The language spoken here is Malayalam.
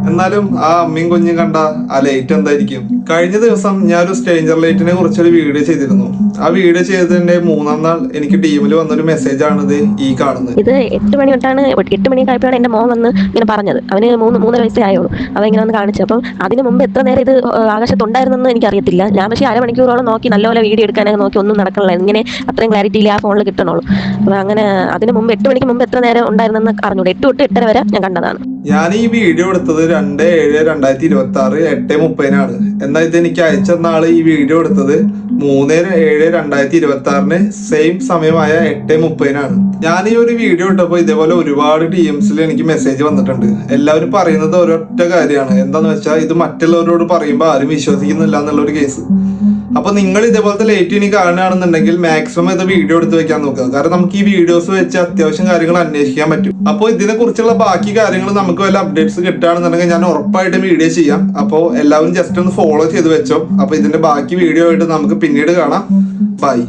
എന്നാലും ആ അമ്മയും കുഞ്ഞും കണ്ട ആ ലൈറ്റ് എന്തായിരിക്കും. കഴിഞ്ഞ ദിവസം ഞാനൊരു സ്ട്രേഞ്ചർ ലൈറ്റിനെ കുറിച്ചൊരു വീഡിയോ ചെയ്തിരുന്നു. ആ വീഡിയോ ചെയ്തതിന്റെ 3-ാം നാൾ എനിക്ക് ടീമിൽ വന്നൊരു മെസ്സേജ് ആണിത് ഈ കാണുന്നത്. ഇത് 8 മണി തൊട്ടാണ് 8 മണിയൊക്കെ ആയപ്പോഴാണ് എന്റെ മോൻ വന്ന് ഇങ്ങനെ പറഞ്ഞത്. അവന് 3-3.5 വയസ്സേ ആയുള്ളൂ. അവൻ ഇങ്ങനെ വന്ന് കാണിച്ചു. അപ്പം അതിന് മുമ്പ് എത്ര നേരം ഇത് ആകാശത്തുണ്ടായിരുന്നെന്ന് എനിക്കറിയത്തില്ല. ഞാൻ പക്ഷേ അരമണിക്കൂറോളം നോക്കി, നല്ലപോലെ വീഡിയോ എടുക്കാനൊക്കെ നോക്കി, ഒന്നും നടക്കണില്ല. ഇങ്ങനെ അത്രയും ക്ലാരിറ്റിയിൽ ആ ഫോണിൽ കിട്ടണുള്ളൂ. അപ്പം അങ്ങനെ അതിന് മുമ്പ് 8 മണിക്ക് മുമ്പ് എത്ര നേരം ഉണ്ടായിരുന്നെന്ന് അറിഞ്ഞൂടെ. 8 തൊട്ട് 8:30 വരെ ഞാൻ കണ്ടതാണ്. ഞാൻ ഈ വീഡിയോ എടുത്തത് 2/7/2026 8:30 എന്നാൽ ഇത് എനിക്ക് അയച്ചെന്ന ആള് ഈ വീഡിയോ എടുത്തത് 3/7/2026 സെയിം സമയമായ 8:30. ഞാൻ ഈ ഒരു വീഡിയോ ഇട്ടപ്പോൾ ഇതേപോലെ ഒരുപാട് DMസിൽ എനിക്ക് മെസ്സേജ് വന്നിട്ടുണ്ട്. എല്ലാവരും പറയുന്നത് ഒരൊറ്റ കാര്യമാണ്. എന്താന്ന് വെച്ചാൽ ഇത് മറ്റുള്ളവരോട് പറയുമ്പോൾ ആരും വിശ്വസിക്കുന്നില്ല എന്നുള്ളൊരു കേസ്. അപ്പൊ നിങ്ങൾ ഇതേപോലത്തെ ലേറ്റ് ഇനി കാണുകയാണെന്നുണ്ടെങ്കിൽ മാക്സിമം ഇത് വീഡിയോ എടുത്ത് വെക്കാൻ നോക്കുക. കാരണം നമുക്ക് ഈ വീഡിയോസ് വെച്ച് അത്യാവശ്യം കാര്യങ്ങൾ അന്വേഷിക്കാൻ പറ്റും. അപ്പോൾ ഇതിനെ കുറിച്ചുള്ള ബാക്കി കാര്യങ്ങൾ നമുക്ക് വല്ല അപ്ഡേറ്റ്സ് കിട്ടുകയാണെന്നുണ്ടെങ്കിൽ ഞാൻ ഉറപ്പായിട്ടും വീഡിയോ ചെയ്യാം. അപ്പോൾ എല്ലാവരും ജസ്റ്റ് ഒന്ന് ഫോളോ ചെയ്ത് വെച്ചോ. അപ്പോൾ ഇതിന്റെ ബാക്കി വീഡിയോ ആയിട്ട് നമുക്ക് പിന്നീട് കാണാം. ബൈ.